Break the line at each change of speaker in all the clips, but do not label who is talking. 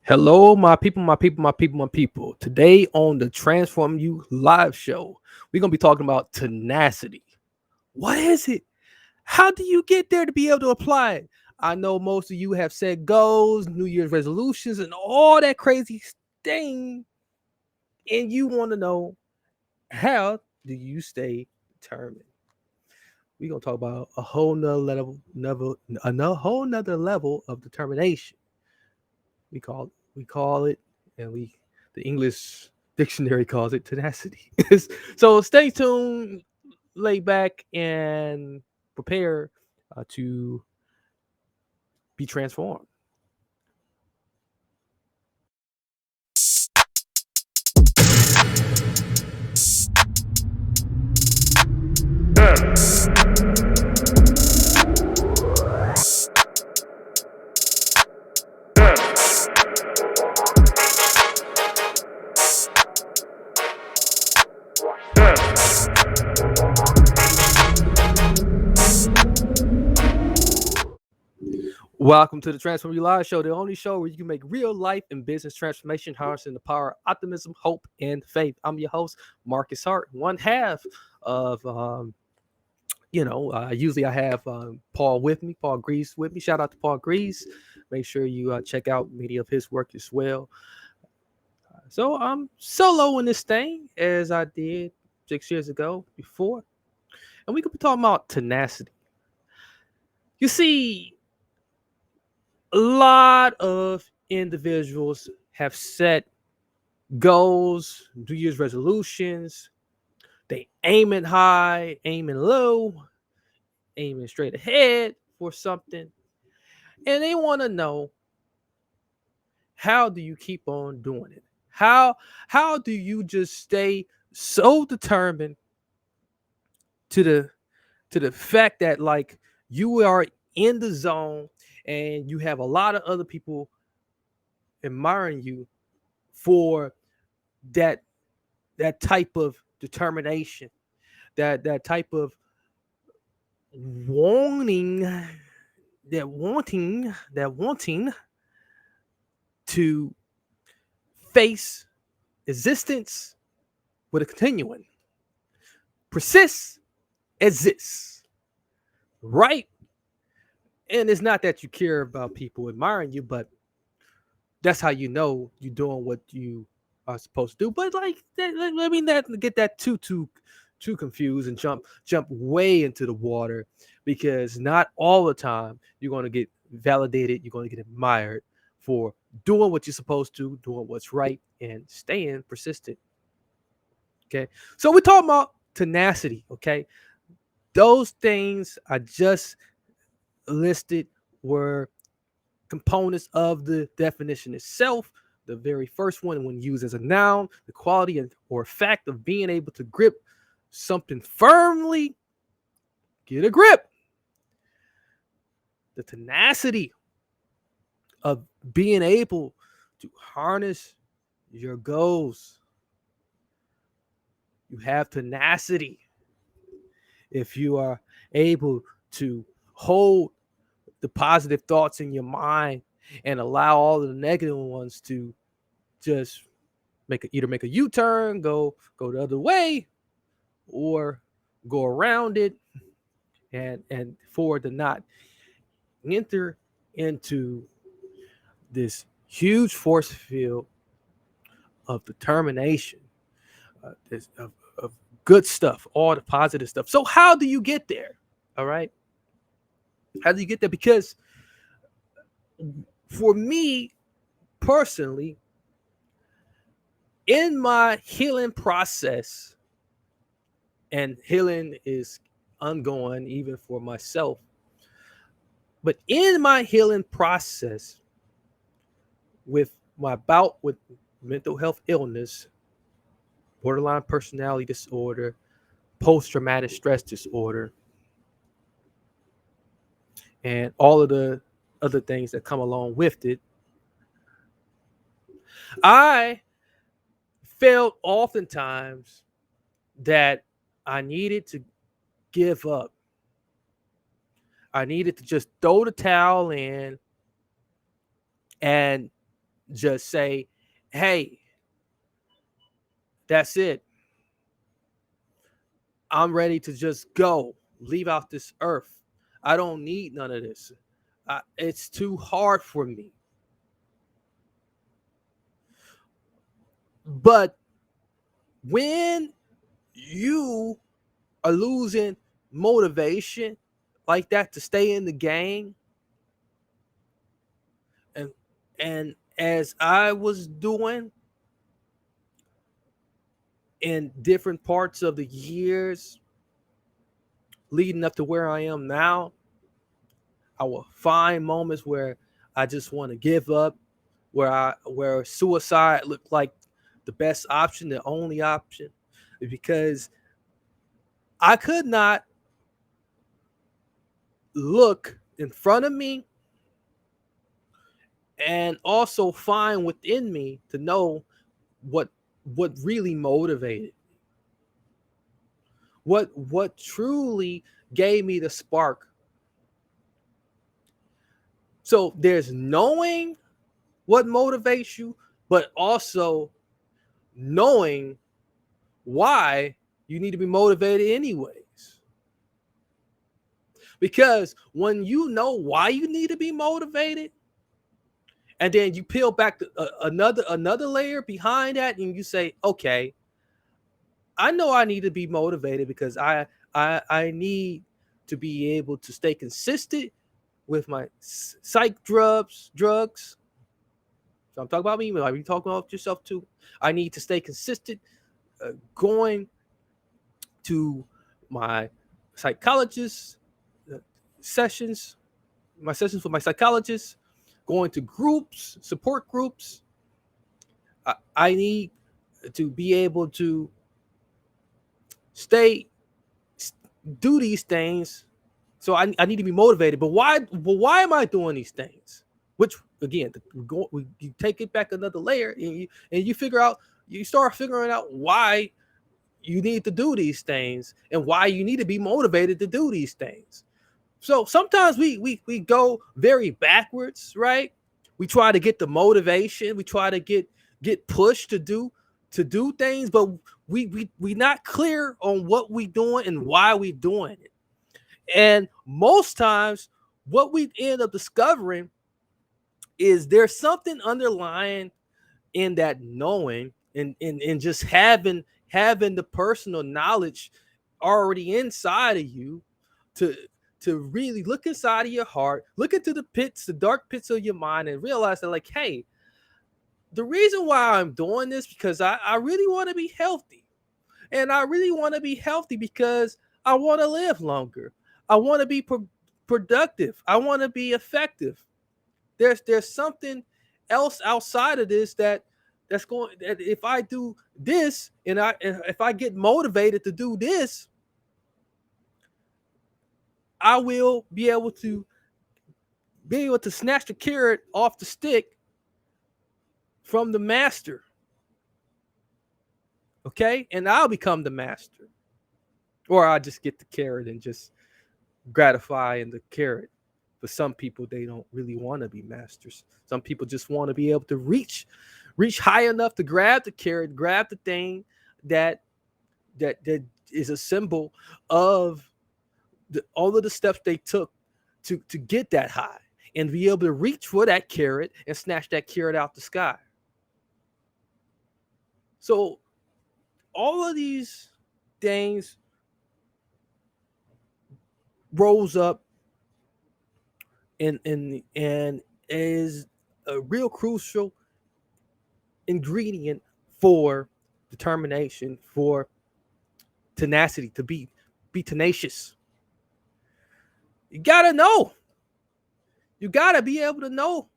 Hello, my people, my people, my people, my people. Today on the Transform You live show, we're going to be talking about tenacity. What is it? How do you get there to be able to apply it? I know most of you have set goals, New Year's resolutions, and all that crazy thing, and you want to know how do you stay determined? We're going to talk about a whole nother level of determination. We call it, and we the English dictionary calls it tenacity. So stay tuned, lay back, and prepare to be transformed. Welcome to the Transform You Live Show, the only show where you can make real life and business transformation, harnessing the power of optimism, hope, and faith. I'm your host, Marcus Hart, one half of usually I have Paul with me, Paul Grease with me. Shout out to Paul Grease. Make sure you check out many of his work as well. So I'm solo in this thing as I did 6 years ago before. And we could be talking about tenacity. You see, a lot of individuals have set goals, New Year's resolutions. They aiming high, aiming low, aiming straight ahead for something. And they want to know, how do you keep on doing it? How do you just stay so determined to the fact that, like, you are in the zone and you have a lot of other people admiring you for that that type of determination, that type of wanting that wanting to face existence with a continuing persist exists, right? And it's not that you care about people admiring you, but that's how you know you're doing what you are supposed to do. But like, let me not get that too confused and jump way into the water, because not all the time you're going to get validated. You're going to get admired for doing what you're supposed to, doing what's right, and staying persistent. Okay, so we're talking about tenacity. Okay, those things I just listed were components of the definition itself. The very first one, when used as a noun, the quality or fact of being able to grip something firmly, get a grip. The tenacity of being able to harness your goals. You have tenacity if you are able to hold the positive thoughts in your mind and allow all of the negative ones to just either make a U-turn, go the other way, or go around it, and for to not enter into this huge force field of determination, of good stuff, all the positive stuff. So how do you get there? All right, how do you get there? Because for me personally, in my healing process, and healing is ongoing even for myself, but in my healing process with my bout with mental health illness, borderline personality disorder, post-traumatic stress disorder, and all of the other things that come along with it, I felt oftentimes that I needed to give up. I needed to just throw the towel in and just say, hey, that's it. I'm ready to just go, leave out this earth. I don't need none of this. It's too hard for me. But when you are losing motivation like that to stay in the game, and as I was doing in different parts of the years leading up to where I am now, I will find moments where I just want to give up, where suicide looked like the best option, the only option, because I could not look in front of me and also find within me to know what really motivated, what truly gave me the spark. So there's knowing what motivates you, but also knowing why you need to be motivated anyways. Because when you know why you need to be motivated, and then you peel back another layer behind that, and you say, okay, I know I need to be motivated because I need to be able to stay consistent with my psych drugs. So I'm talking about me, but are you talking about yourself too? I need to stay consistent, going to my psychologist uh, sessions, my sessions with my psychologist, going to groups, support groups. I need to be able to stay do these things. So I need to be motivated. But why am I doing these things? Which again, you take it back another layer, and you figure out, you start figuring out why you need to do these things and why you need to be motivated to do these things. So sometimes we go very backwards, right? We try to get the motivation, we try to get pushed to do things, but we not clear on what we doing and why we doing it. And most times what we end up discovering is there's something underlying in that knowing, and just having the personal knowledge already inside of you to really look inside of your heart, look into the dark pits of your mind, and realize that, like, hey, the reason why I'm doing this because I really want to be healthy. And I really want to be healthy because I want to live longer. I want to be productive. I want to be effective. There's something else outside of this that's going, that if I do this, and if I get motivated to do this, I will be able to snatch the carrot off the stick from the master. Okay? And I'll become the master. Or I'll just get the carrot and just gratify in the carrot. For some people, they don't really want to be masters. Some people just want to be able to reach high enough to grab the carrot, grab the thing that is a symbol of all of the steps they took to get that high, and be able to reach for that carrot and snatch that carrot out the sky. So all of these things rose up and is a real crucial ingredient for determination, for tenacity, to be tenacious. You gotta know. You gotta be able to know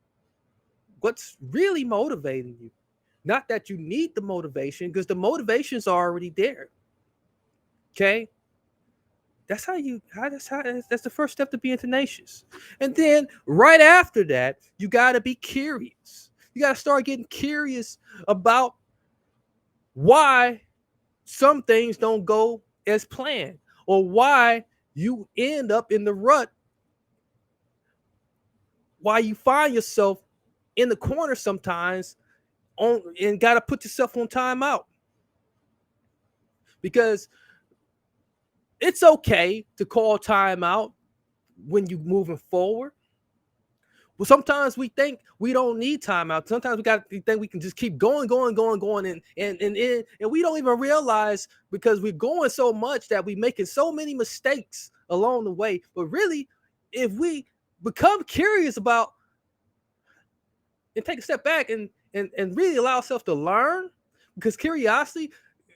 what's really motivating you. Not that you need the motivation, because the motivation's already there. Okay? That's that's the first step to being tenacious. And then right after that, you gotta be curious. You gotta start getting curious about why some things don't go as planned, or why you end up in the rut, why you find yourself in the corner sometimes and got to put yourself on timeout, because it's okay to call timeout when you're moving forward. Well, sometimes we think we don't need timeout. Sometimes we think we can just keep going, going, and we don't even realize, because we're going so much that we're making so many mistakes along the way. But really, if we become curious about and take a step back and really allow ourselves to learn, because curiosity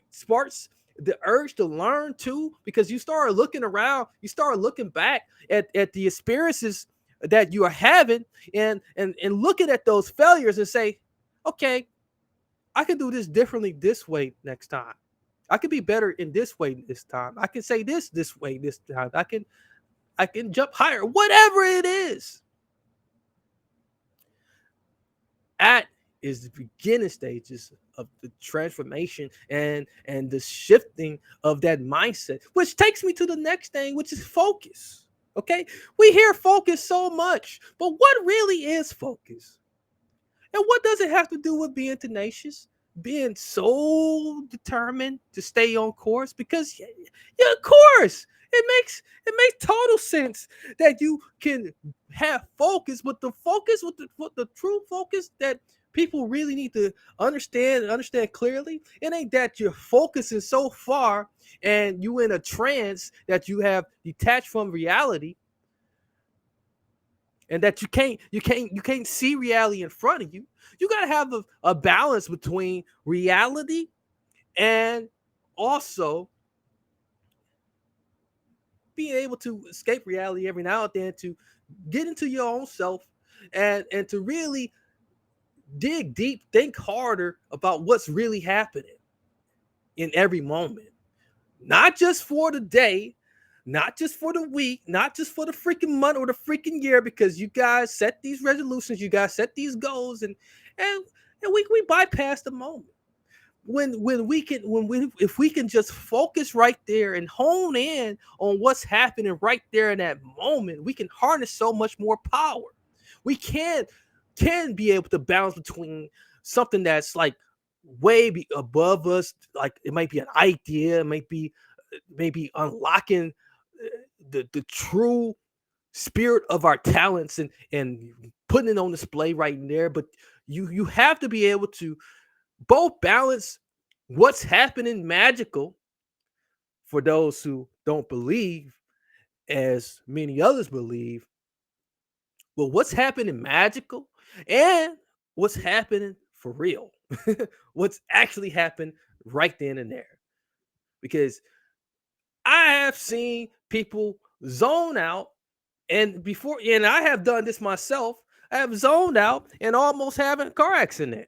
sparks the urge to learn too, because you start looking around, you start looking back at the experiences that you are having, and looking at those failures and say, okay, I can do this differently this way next time. I can be better in this way this time. I can say this way this time. I can jump higher, whatever it is. At is the beginning stages of the transformation and the shifting of that mindset, which takes me to the next thing, which is focus. Okay, we hear focus so much, but what really is focus? And what does it have to do with being tenacious, being so determined to stay on course? Because yeah, of course, it makes total sense that you can have focus, but the focus, with the true focus that people really need to understand clearly, it ain't that you're focusing so far and you in a trance that you have detached from reality, and that you can't see reality in front of you. You got to have a balance between reality and also being able to escape reality every now and then, to get into your own self, and to really dig deep, think harder about what's really happening in every moment, not just for the day, not just for the week, not just for the freaking month or the freaking year, because you guys set these resolutions, you guys set these goals, and we bypass the moment. When if we can just focus right there and hone in on what's happening right there in that moment, we can harness so much more power. We can be able to balance between something that's like above us, like it might be an idea, it might be maybe unlocking the true spirit of our talents, and putting it on display right there. But you have to be able to both balance what's happening magical, for those who don't believe as many others believe, but what's happening magical, and what's happening for real, what's actually happened right then and there. Because I have seen people zone out, and I have done this myself. I have zoned out and almost having a car accident.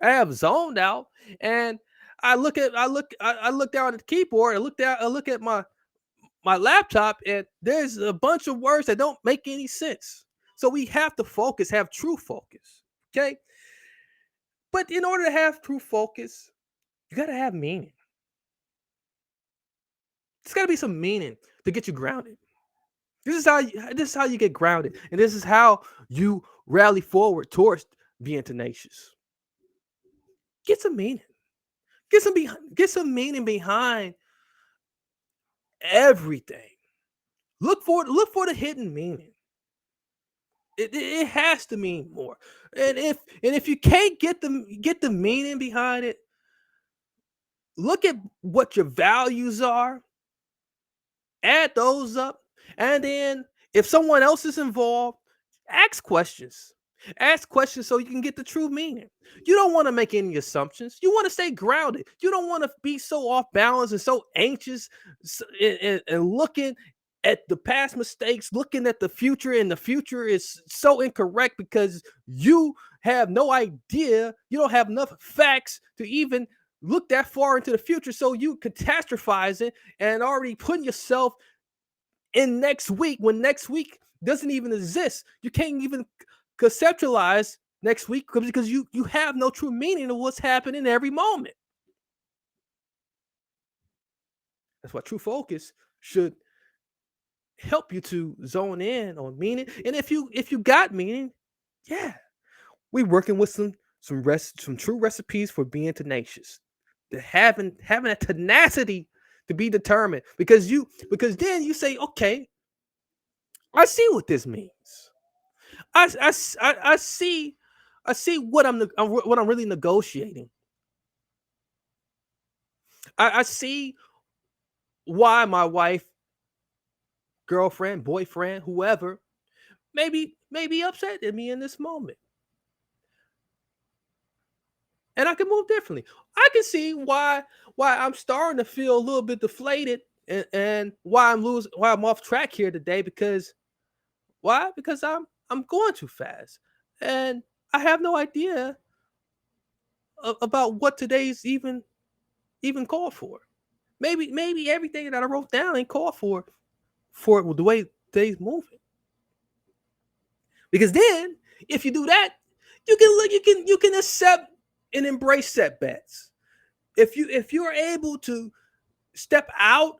I have zoned out, and I look down at the keyboard. I look at my laptop, and there's a bunch of words that don't make any sense. So we have to focus, have true focus. Okay, but in order to have true focus, you got to have meaning. There's got to be some meaning to get you grounded. This is how you get grounded, and this is how you rally forward towards being tenacious. Get some meaning. Get some meaning behind everything. Look for the hidden meaning. It has to mean more. And if you can't get the meaning behind it, look at what your values are, add those up, and then if someone else is involved, ask questions. Ask questions so you can get the true meaning. You don't want to make any assumptions. You want to stay grounded. You don't want to be so off balance and so anxious, and looking at the past mistakes, looking at the future, and the future is so incorrect because you have no idea. You don't have enough facts to even look that far into the future. So you catastrophizing and already putting yourself in next week, when next week doesn't even exist. You can't even conceptualize next week because you have no true meaning of what's happening every moment. That's why true focus should help you to zone in on meaning. And if you got meaning, yeah, We working with some true recipes for being tenacious. To having a tenacity to be determined because then you say, okay, I see what this means. I see what I'm really negotiating. I see why my wife, girlfriend, boyfriend, whoever, maybe upset at me in this moment. And I can move differently. I can see why I'm starting to feel a little bit deflated and why I'm off track here today because why? Because I'm going too fast. And I have no idea about what today's even called for. Maybe everything that I wrote down ain't called for the way today's moving. Because then, if you do that, you can accept and embrace setbacks. If you're able to step out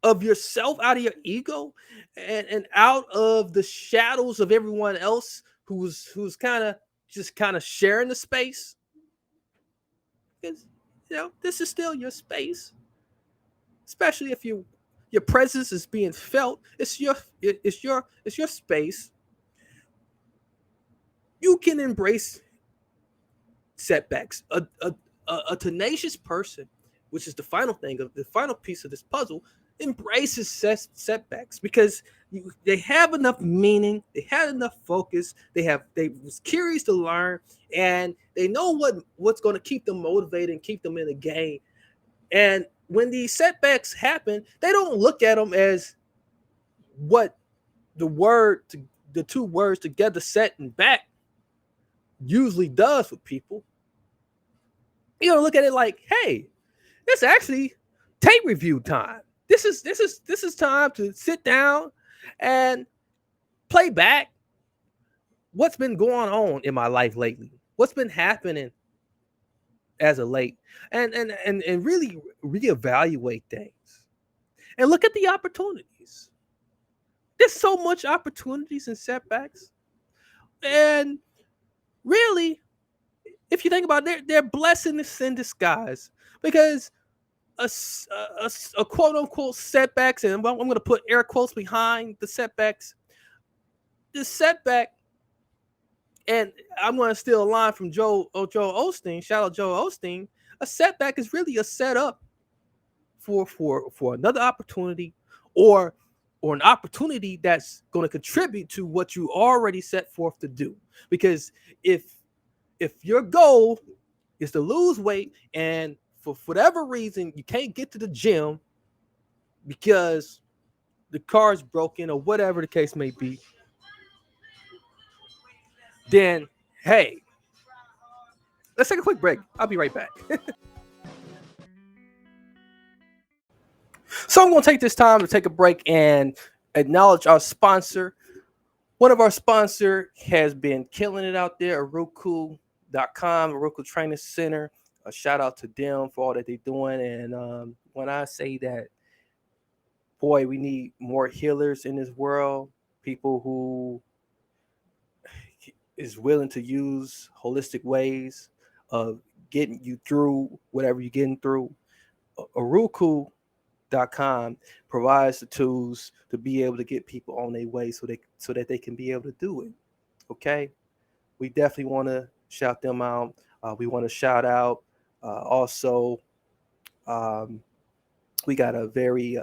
of yourself, out of your ego, and out of the shadows of everyone else who's kind of sharing the space, because this is still your space, especially if your presence is being felt. It's your space. You can embrace setbacks. A tenacious person, which is the final thing of the final piece of this puzzle, embraces setbacks because they have enough meaning, they had enough focus, they was curious to learn, and they know what's going to keep them motivated and keep them in the game. And when these setbacks happen, they don't look at them as what the two words together, set and back, usually does with people. You don't look at it like, hey, it's actually tape review time. This is time to sit down and play back what's been going on in my life lately. What's been happening as of late, and really reevaluate things and look at the opportunities. There's so much opportunities and setbacks, and really, if you think about it, they're blessings in disguise because a quote unquote setbacks, and I'm going to put air quotes behind the setbacks. This setback, and I'm going to steal a line from Joe Osteen. Shout out Joe Osteen. A setback is really a setup for another opportunity, or an opportunity that's going to contribute to what you already set forth to do. Because if your goal is to lose weight and for whatever reason you can't get to the gym because the car's broken or whatever the case may be, then hey, let's take a quick break. I'll be right back. So I'm going to take this time to take a break and acknowledge our sponsor. One of our sponsor has been killing it out there, Aruku.com, Aruku Training Center. A shout out to them for all that they're doing. And when I say that, boy, we need more healers in this world, people who is willing to use holistic ways of getting you through whatever you're getting through. Aruku.com provides the tools to be able to get people on their way so that they can be able to do it. Okay, we definitely want to shout them out. We want to shout out also. We got a very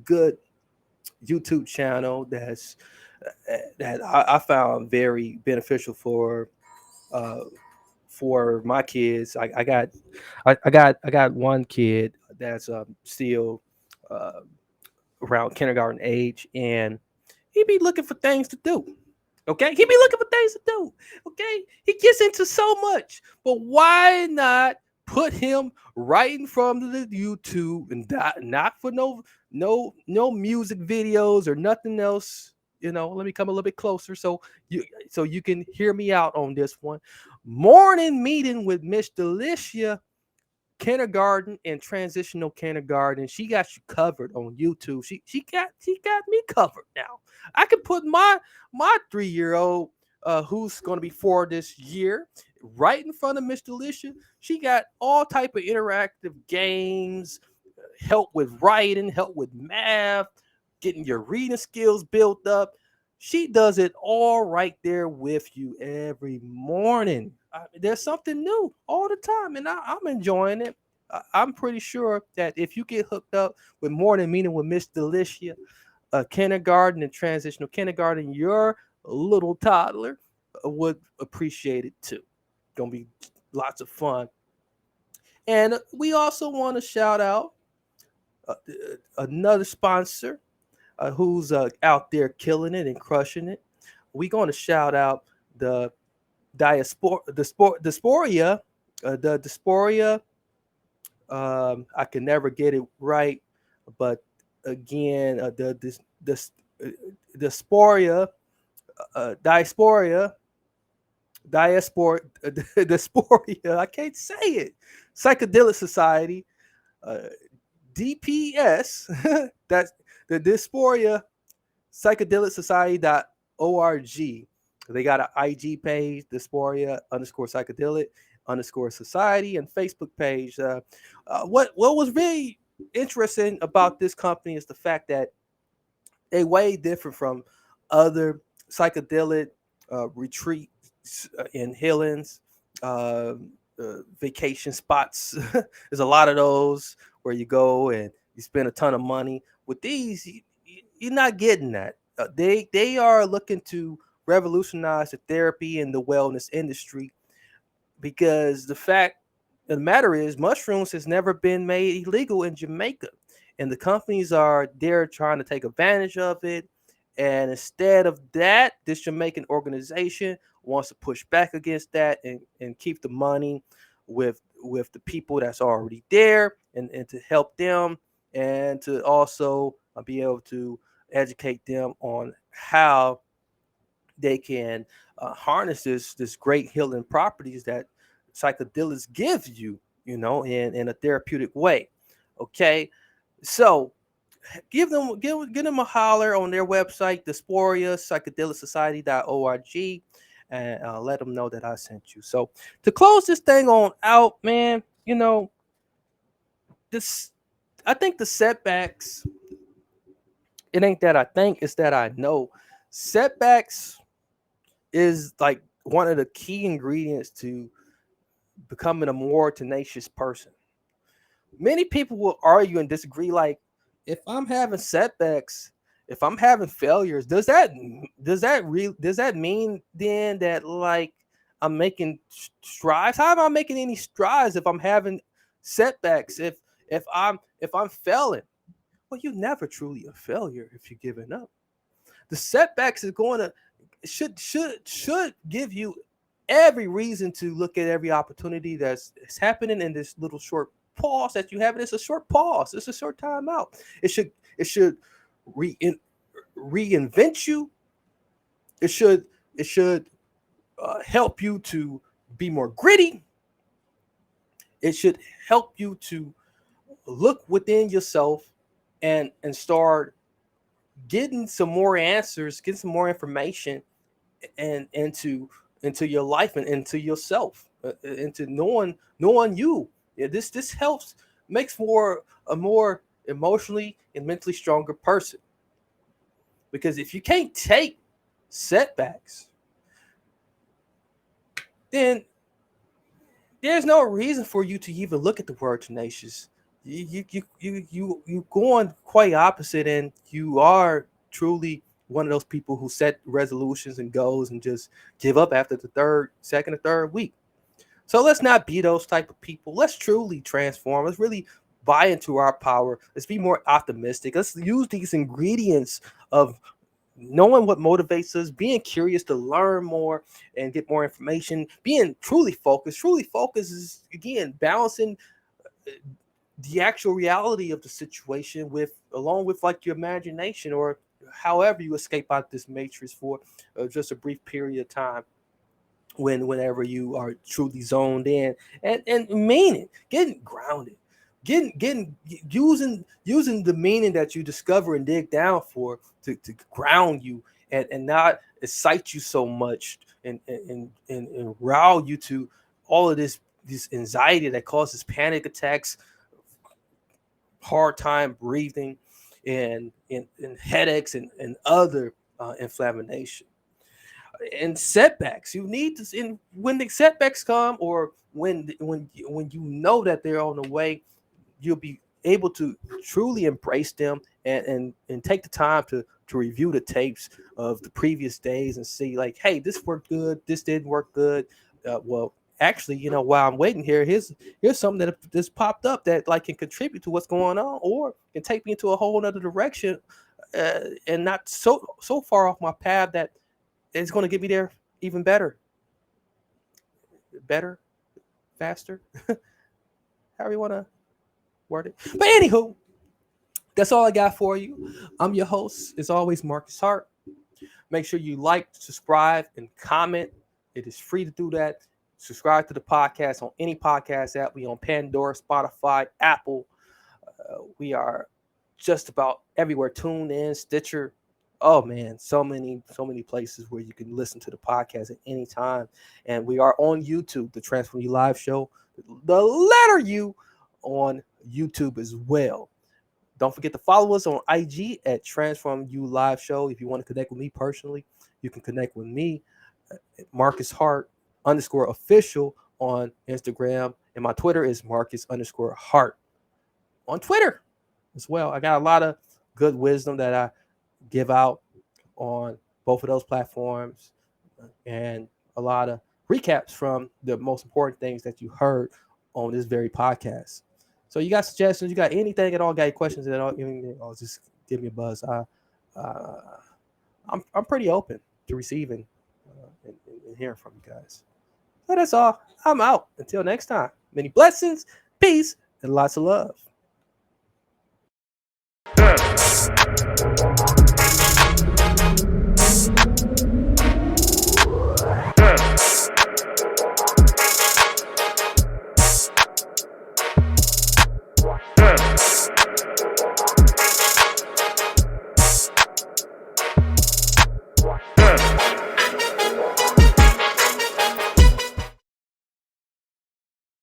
good YouTube channel that I found very beneficial uh, for my kids. I got one kid that's still uh, around kindergarten age, and he be looking for things to do. Okay, he be looking for things to do. Okay, he gets into so much, but why not put him right in front of the YouTube and not for no music videos or nothing else? Let me come a little bit closer so you can hear me out on this one. Morning meeting with Miss Delichia, kindergarten and transitional kindergarten. She got you covered on YouTube. She got me covered now. I can put my 3-year-old who's going to be for this year, right in front of Miss Delichia. She got all type of interactive games, help with writing, help with math, getting your reading skills built up. She does it all right there with you every morning. There's something new all the time, and I'm enjoying it. I'm pretty sure that if you get hooked up with Morning Meeting with Miss Delichia, kindergarten and transitional kindergarten, your little toddler would appreciate it too. Gonna be lots of fun. And we also want to shout out uh, another sponsor who's out there killing it and crushing it. We're going to shout out the dysphoria, the dysphoria. I can never get it right, but again, uh, dysphoria, dysphoria, dysphoria. I can't say it. Psychedelic Society, uh, DPS. That's the dysphoria psychedelic society.org. They got an IG page, dysphoria underscore psychedelic underscore society, and Facebook page. What was really interesting about this company is the fact that they way different from other psychedelic retreats and healings, uh, vacation spots. There's a lot of those where you go and you spend a ton of money. With these, you're not getting that. They are looking to revolutionize the therapy and the wellness industry, because the fact of the matter is mushrooms has never been made illegal in Jamaica, and the companies are there trying to take advantage of it. And instead of that, this Jamaican organization wants to push back against that and keep the money with the people that's already there, and to help them, and to also be able to educate them on how they can harness this great healing properties that psychedelics give you, in a therapeutic way. Okay, so give them a holler on their website, dysphoria psychedelic society.org, and let them know that I sent you. So to close this thing on out, man, this I think the setbacks. It ain't that I think, it's that I know. Setbacks is like one of the key ingredients to becoming a more tenacious person. Many people will argue and disagree. Like, if I'm having setbacks, if I'm having failures, does that mean then that, like, I'm making strides? How am I making any strides if I'm having setbacks? If I'm failing, well, you're never truly a failure if you're giving up. The setbacks is going to should give you every reason to look at every opportunity that's happening in this little short pause that you have. And it's a short pause. It's a short time out. It should re- reinvent you. It should help you to be more gritty. It should help you to look within yourself and start getting some more answers, getting some more information, and into your life and into yourself, into knowing you. Yeah, this helps, makes for a more emotionally and mentally stronger person. Because if you can't take setbacks, then there's no reason for you to even look at the word tenacious. You going quite opposite, and you are truly one of those people who set resolutions and goals and just give up after the second or third week. So let's not be those type of people. Let's truly transform. Let's really buy into our power. Let's be more optimistic. Let's use these ingredients of knowing what motivates us, being curious to learn more and get more information, being truly focused. Truly focused is, again, balancing the actual reality of the situation with, along with, like, your imagination, or however you escape out this matrix for just a brief period of time, whenever you are truly zoned in and meaning, getting grounded, getting using the meaning that you discover and dig down for to ground you and not excite you so much and rile you to all of this anxiety that causes panic attacks, hard time breathing, and headaches and other inflammation and setbacks. You need to, and when the setbacks come, or when you know that they're on the way, you'll be able to truly embrace them and take the time to review the tapes of the previous days and see, like, hey, this worked good, this didn't work good. Well, actually, while I'm waiting here, here's something that just popped up that like can contribute to what's going on, or can take me into a whole other direction, and not so far off my path that it's going to get me there even better, faster, however you want to word it. But anywho, that's all I got for you. I'm your host, as always, Marcus Hart. Make sure you like, subscribe, and comment. It is free to do that. Subscribe to the podcast on any podcast app. We on Pandora, Spotify, Apple. We are just about everywhere. Tune in, Stitcher. Oh man, so many places where you can listen to the podcast at any time. And we are on YouTube, the Transform You Live Show, the letter U, on YouTube as well. Don't forget to follow us on IG at Transform You Live Show. If you want to connect with me personally, you can connect with me at Marcus Hart _official on Instagram. And my Twitter is Marcus _Hart on Twitter as well. I got a lot of good wisdom that I give out on both of those platforms, and a lot of recaps from the most important things that you heard on this very podcast. So you got suggestions, you got anything at all, got any questions at all, just give me a buzz. I'm pretty open to receiving and hearing from you guys. So that's all. I'm out. Until next time. Many blessings, peace, and lots of love.